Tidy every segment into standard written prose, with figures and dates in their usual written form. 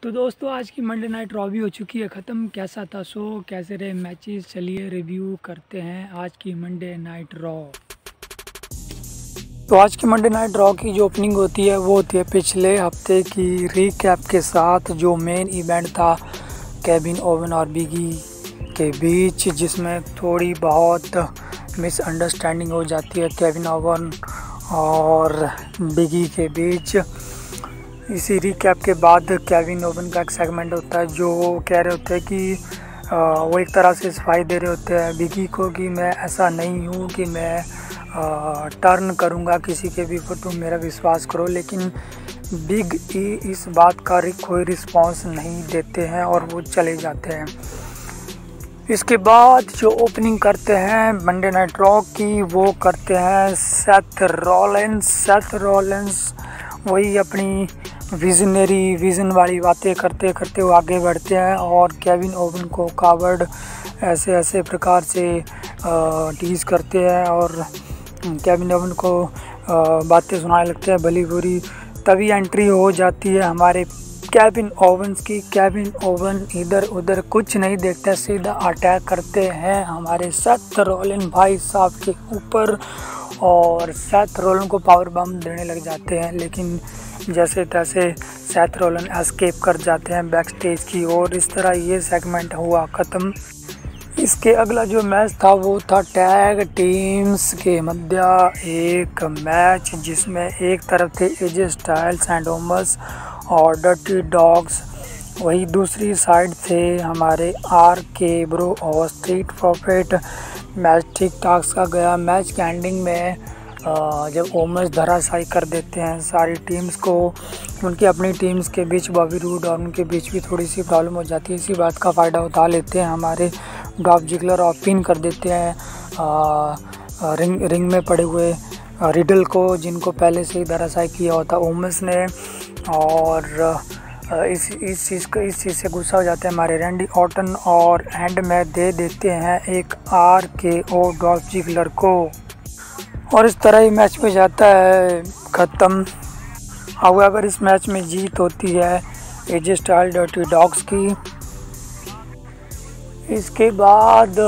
तो दोस्तों आज की मंडे नाइट रॉ भी हो चुकी है ख़त्म। कैसा था शो, कैसे रहे मैचेस, चलिए रिव्यू करते हैं आज की मंडे नाइट रॉ। तो आज की मंडे नाइट रॉ की जो ओपनिंग होती है वो होती है पिछले हफ्ते की रीकैप के साथ। जो मेन इवेंट था केविन ओवन और बिगी के बीच, जिसमें थोड़ी बहुत मिसअंडरस्टैंडिंग हो जाती है केविन ओवन और बिगी के बीच। इसी रिकैप के बाद केविन ओवन का एक सेगमेंट होता है जो कह रहे होते हैं कि वो एक तरह से सफाई दे रहे होते हैं बिगी को कि मैं ऐसा नहीं हूँ कि मैं टर्न करूँगा किसी के भी ऊपर, तुम मेरा विश्वास करो। लेकिन बिग ई इस बात का कोई रिस्पांस नहीं देते हैं और वो चले जाते हैं। इसके बाद जो ओपनिंग करते हैं मंडे नाइट रॉ की वो करते हैं सेथ रॉलिंस। वही अपनी विज़न वाली बातें करते करते वो आगे बढ़ते हैं और केविन ओवन को कावर्ड ऐसे प्रकार से टीज़ करते हैं और केविन ओवन को बातें सुनाने लगते हैं भली बुरी। तभी एंट्री हो जाती है हमारे केविन ओवन्स की। केविन ओवन इधर उधर कुछ नहीं देखते, सीधा अटैक करते हैं हमारे सेथ रॉलिन भाई साहब के ऊपर और सेथ रॉलिन को पावर बम देने लग जाते हैं। लेकिन जैसे तैसे सेथ रॉलिन एस्केप कर जाते हैं बैक स्टेज की ओर। इस तरह ये सेगमेंट हुआ ख़त्म। इसके अगला जो मैच था वो था टैग टीम्स के मध्य एक मैच, जिसमें एक तरफ थे एजे स्टाइल्स एंड ओमस और डर्टी डॉग्स, वही दूसरी साइड थे हमारे RK ब्रो और स्ट्रीट प्रॉफिट। मैच ठीक ठाक सा गया। मैच के एंडिंग में जब ओमस धराशायी कर देते हैं सारी टीम्स को, उनकी अपनी टीम्स के बीच बॉबी रूड और उनके बीच भी थोड़ी सी प्रॉब्लम हो जाती है। इसी बात का फ़ायदा उठा लेते हैं हमारे डॉल्फ जिगलर और पिन कर देते हैं रिंग में पड़े हुए रिडल को, जिनको पहले से ही धराशायी किया होता ओमस ने। और इस चीज़ से गुस्सा हो जाते हैं हमारे रैंडी ऑर्टन और एंड में दे देते हैं एक RKO डॉल्फ जिगलर को और इस तरह ही मैच में जाता है ख़त्म। अगर इस मैच में जीत होती है एजे स्टाइल डर्टी डॉग्स की। इसके बाद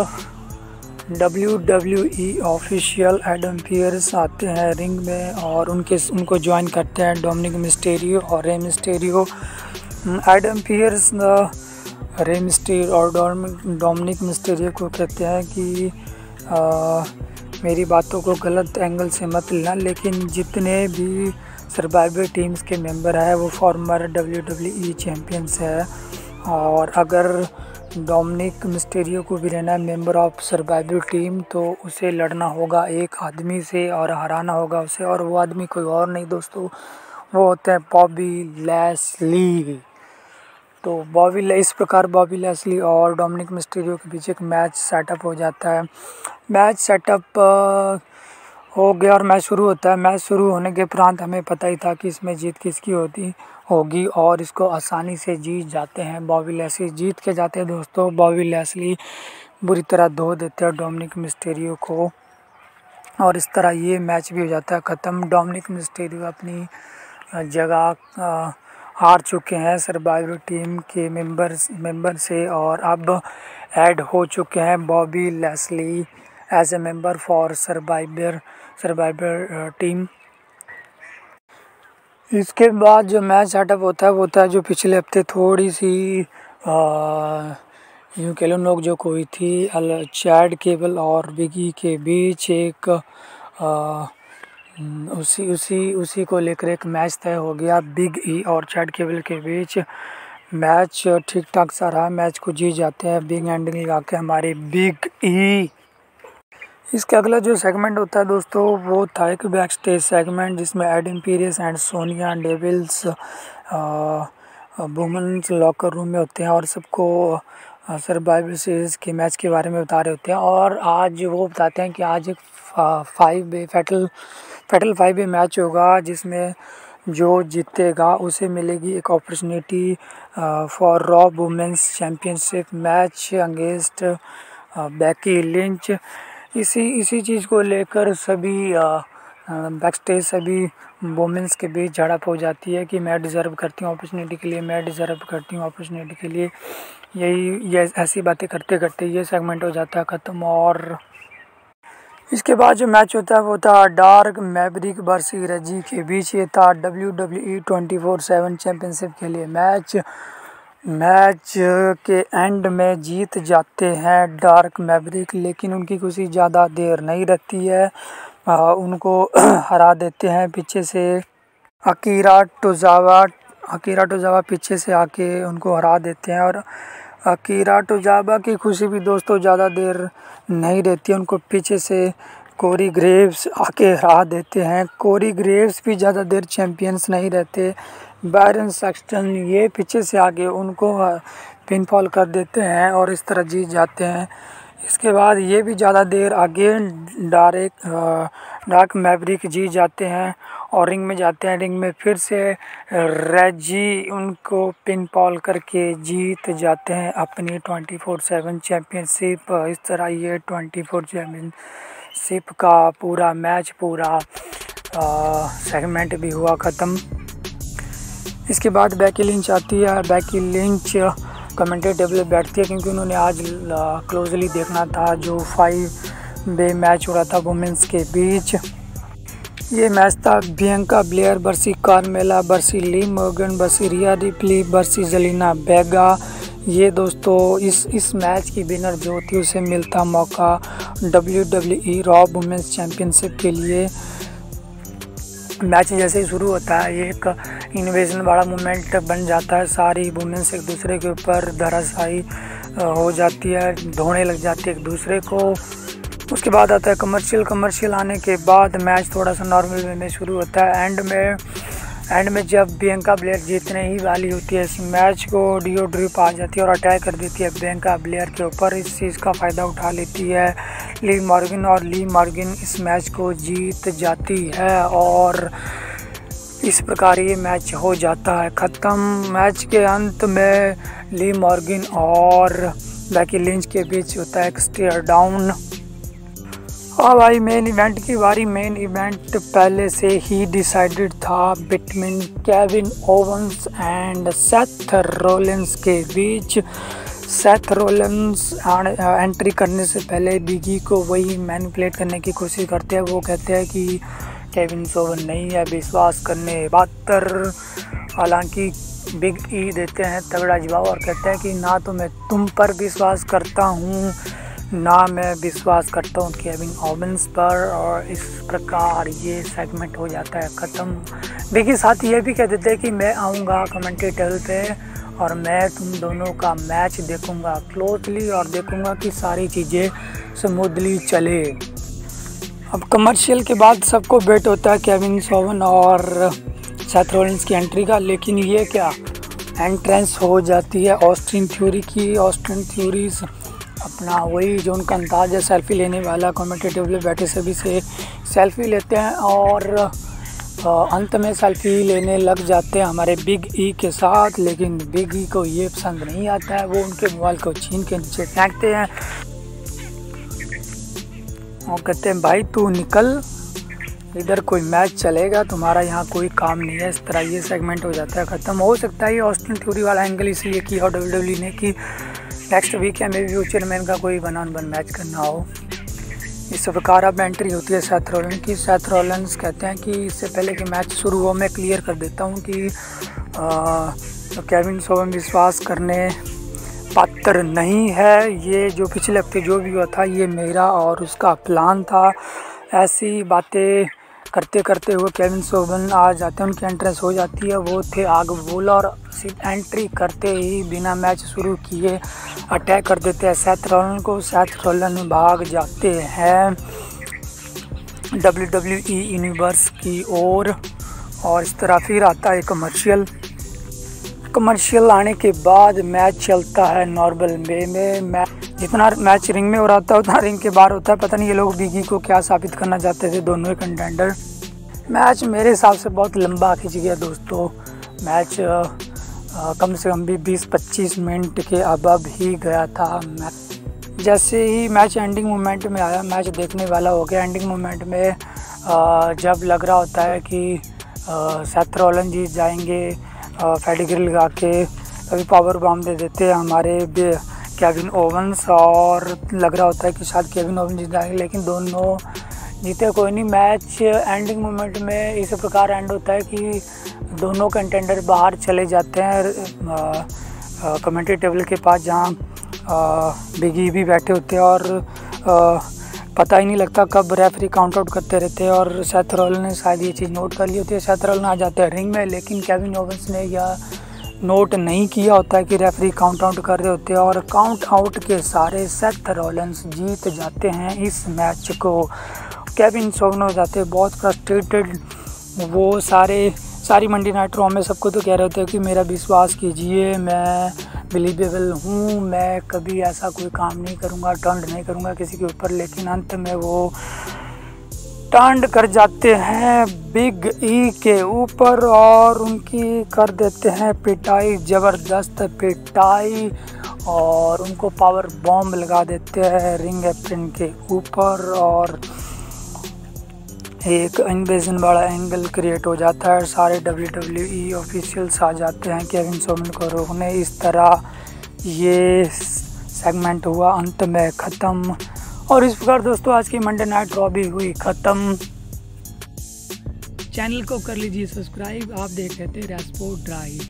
WWE ऑफिशियल एडम पियर्स आते हैं रिंग में और उनको ज्वाइन करते हैं डोमिनिक मिस्टेरियो और रे मिस्टेरियो। एडम पियर्स रे मिस्टेरियो और डोमिनिक मिस्टेरियो को कहते हैं कि मेरी बातों को गलत एंगल से मत लेना, लेकिन जितने भी सर्वाइवर टीम्स के मेंबर हैं वो फॉर्मर WWE चैम्पियंस है और अगर डोमिनिक मिस्टेरियो को भी रहना है मेंबर ऑफ सर्वाइवर टीम तो उसे लड़ना होगा एक आदमी से और हराना होगा उसे, और वो आदमी कोई और नहीं दोस्तों, वो होते हैं बॉबी लैस्ली। तो इस प्रकार बॉबी लैस्ली और डोमिनिक मिस्टेरियो के बीच एक मैच सेटअप हो जाता है। मैच सेटअप हो गया और मैच शुरू होता है। मैच शुरू होने के उपरांत हमें पता ही था कि इसमें जीत किसकी होगी और इसको आसानी से जीत जाते हैं बॉबी लैस्ली। जीत के जाते हैं दोस्तों। बॉबी लैस्ली बुरी तरह धो देते हैं डोमिनिक मिस्टेरियो को और इस तरह ये मैच भी हो जाता है ख़त्म। डोमिनिक मिस्टेरियो अपनी जगह हार चुके हैं सर्वाइवर टीम के मेंबर से और अब ऐड हो चुके हैं Bobby Lashley as a member for survivor team. इसके बाद जो मैच सेटअप होता है वो होता है जो पिछले हफ्ते थोड़ी सी यूँ कह लो नोक-झोंक हुई थी चैड केबल और बिगी के बीच। एक उसी को लेकर एक मैच तय हो गया बिग ई और चैड केबल के बीच। मैच ठीक ठाक सा रहा, मैच को जीत जाते हैं बिग एंडिंग लगा के हमारे बिग ई। इसके अगला जो सेगमेंट होता है दोस्तों वो था एक बैक स्टेज सेगमेंट, जिसमें Adam Pearce and Sonya Deville women's locker room में होते हैं और सबको सर्वाइवर सीरीज़ के मैच के बारे में बता रहे होते हैं। और आज वो बताते हैं कि आज एक फैटल 5 वे मैच होगा, जिसमें जो जीतेगा उसे मिलेगी एक opportunity for Raw women's championship match against Becky Lynch. इसी चीज़ को लेकर सभी बैक स्टेज सभी वुमेंस के बीच झड़प हो जाती है कि मैं डिज़र्व करती हूँ अपॉर्चुनिटी के लिए, मैं डिज़र्व करती हूँ अपॉर्चुनिटी के लिए। ये ऐसी बातें करते करते ये सेगमेंट हो जाता है ख़त्म। और इसके बाद जो मैच होता है वो था डार्क मैवरिक वर्सेस रेजी के बीच। ये था WWE 24/7 चैम्पियनशिप के लिए मैच के एंड में जीत जाते हैं डार्क मैवरिक, लेकिन उनकी खुशी ज़्यादा देर नहीं रहती है। उनको हरा देते हैं पीछे से अकीरा टोजावा पीछे से आके उनको हरा देते हैं। और अकीरा टोजावा की खुशी भी दोस्तों ज़्यादा देर नहीं रहती है, उनको पीछे से कोरी ग्रेव्स आके हरा देते हैं। कोरी ग्रेव्स भी ज़्यादा देर चैम्पियंस नहीं रहते। बैरन सैक्सटन ये पीछे से आके उनको पिनफॉल कर देते हैं और इस तरह जीत जाते हैं। इसके बाद ये भी ज़्यादा देर आगे डार्क मैवरिक जीत जाते हैं और रिंग में जाते हैं। रिंग में फिर से रेजी उनको पिनफॉल करके जीत जाते हैं अपनी 24/7 चैम्पियनशिप। इस तरह ये 24 चैम्पियनशिप का पूरा मैच सेगमेंट भी हुआ ख़त्म। इसके बाद बेकी लिंच आती है। बेकी लिंच कमेंटेटर टेबल पे बैठती है क्योंकि उन्होंने आज क्लोजली देखना था जो 5-वे मैच हो रहा था वुमेंस के बीच। ये मैच था Bianca Belair versus Carmella versus Liv Morgan versus Rhea Ripley versus Zelina Vega. ये दोस्तों इस मैच की विनर जो थी उसे मिलता मौका WWE रॉ वुमेंस चैम्पियनशिप के लिए। मैच जैसे ही शुरू होता है ये एक इन्वेजन वाला मोमेंट बन जाता है। सारी वुमेंस एक दूसरे के ऊपर धराशायी हो जाती है, ढोने लग जाती है एक दूसरे को। उसके बाद आता है कमर्शियल आने के बाद मैच थोड़ा सा नॉर्मल वे में शुरू होता है। एंड में जब बियांका ब्लेयर जीतने ही वाली होती है इस मैच को, डियो ड्रिप आ जाती है और अटैक कर देती है बियांका ब्लेयर के ऊपर। इस चीज़ का फ़ायदा उठा लेती है ली मॉर्गन और ली मॉर्गन इस मैच को जीत जाती है और इस प्रकार ये मैच हो जाता है ख़त्म। मैच के अंत में ली मॉर्गन और बेकी लिंच के बीच होता है एक स्टेयर डाउन। और भाई मेन इवेंट की बारी। मेन इवेंट पहले से ही डिसाइडेड था between Kevin Owens and Seth Rollins के बीच। सेथ रोलिंस एंट्री करने से पहले बिगी को वही मैनिपुलेट करने की कोशिश करते हैं। वो कहते हैं कि केविन ओवन नहीं है विश्वास करने पात्र। हालांकि बिग ई देते हैं तगड़ा जवाब और कहते हैं कि ना तो मैं तुम पर विश्वास करता हूँ ना मैं विश्वास करता हूँ केविन ओवेंस पर। और इस प्रकार ये सेगमेंट हो जाता है ख़त्म। बिगी साथ ये भी कह देते हैं कि मैं आऊँगा कमेंटेटर पे और मैं तुम दोनों का मैच देखूँगा क्लोजली और देखूँगा कि सारी चीज़ें स्मूथली चले। अब कमर्शियल के बाद सबको वेट होता है केविन ओवन और सेथ रोलिंस की एंट्री का, लेकिन ये क्या एंट्रेंस हो जाती है ऑस्टिन थ्योरी की। ऑस्टिन थ्योरी अपना वही जो उनका अंदाज है सेल्फी लेने वाला, कमेंटेटिव में बैठे सभी से सेल्फी लेते हैं और अंत में सेल्फी लेने लग जाते हैं हमारे बिग ई के साथ। लेकिन बिग ई को ये पसंद नहीं आता है, वो उनके मोबाइल को छीन के नीचे फेंकते हैं और कहते हैं भाई तू निकल, इधर कोई मैच चलेगा, तुम्हारा यहाँ कोई काम नहीं है। इस तरह ये सेगमेंट हो जाता है ख़त्म। हो सकता है ये ऑस्टिन थ्योरी वाला एंगल इसलिए किया और WWE ने कि नेक्स्ट वीक या मे बी फ्यूचर में इनका कोई 1-on-1 मैच करना हो। इस प्रकार अब एंट्री होती है सेथ रोलिंस की। सेथ रोलिंस कहते हैं कि इससे पहले कि मैच शुरू हो मैं क्लियर कर देता हूँ कि केविन ओवन विश्वास करने पात्र नहीं है। ये जो पिछले हफ्ते जो भी हुआ था ये मेरा और उसका प्लान था। ऐसी बातें करते करते हुए केविन ओवन आ जाते हैं, उनकी एंट्रेंस हो जाती है। वो थे आग बबूला और सिर्फ एंट्री करते ही बिना मैच शुरू किए अटैक कर देते हैं सेथ रोलिंस को। सेथ रोलिंस भाग जाते हैं WWE यूनिवर्स की ओर और इस तरह फिर आता है कमर्शियल आने के बाद मैच चलता है नॉर्मल वे में। जितना मैच रिंग में हो रहा था उतना रिंग के बाहर होता है। पता नहीं ये लोग बिगी को क्या साबित करना चाहते थे दोनों ही कंटेंडर। मैच मेरे हिसाब से बहुत लंबा खिंच गया दोस्तों। मैच कम से कम भी 20-25 मिनट के अबव ही गया था। जैसे ही मैच एंडिंग मोमेंट में आया, मैच देखने वाला हो गया। एंडिंग मोमेंट में जब लग रहा होता है कि सेथ रॉलिंस जीत जाएंगे पेडिग्री लगा के। कभी पावर बॉम्ब दे देते हैं हमारे केविन ओवेंस, और लग रहा होता है कि शायद केविन ओवेंस जीत जाएंगे, लेकिन दोनों जीते कोई नहीं। मैच एंडिंग मोमेंट में इस प्रकार एंड होता है कि दोनों कंटेंडर बाहर चले जाते हैं कमेंट्री टेबल के पास, जहां बिग ई भी बैठे होते हैं, और पता ही नहीं लगता कब रेफरी काउंट आउट करते रहते हैं। और सेथ रॉलिंस ने शायद ये चीज़ नोट कर ली होती है, सेथ रॉलिंस आ जाते हैं रिंग में, लेकिन केविन ओवेंस ने यह नोट नहीं किया होता है कि रेफरी काउंट आउट कर रहे होते हैं, और काउंट आउट के सारे सेथ रॉलिंस जीत जाते हैं इस मैच को। केविन ओवेंस हो जाते हैं बहुत फ्रस्ट्रेटेड। वो सारी मंडे नाइट रॉ में सबको तो कह रहे होते हैं कि मेरा विश्वास कीजिए, मैं बिलीवेबल हूँ, मैं कभी ऐसा कोई काम नहीं करूँगा, टर्न नहीं करूँगा किसी के ऊपर, लेकिन अंत में वो टर्न कर जाते हैं बिग ई के ऊपर और उनकी कर देते हैं पिटाई, ज़बरदस्त पिटाई, और उनको पावर बॉम्ब लगा देते हैं रिंग एप्रन के ऊपर, और एक इन्वेजन वाला एंगल क्रिएट हो जाता है। सारे WWE ऑफिशियल्स आ जाते हैं केविन ओवेंस को रोकने। इस तरह ये सेगमेंट हुआ अंत में ख़त्म, और इस प्रकार दोस्तों आज की मंडे नाइट रॉ भी हुई ख़त्म। चैनल को कर लीजिए सब्सक्राइब। आप देख रहे थे रेस्पोर्ट ड्राइव।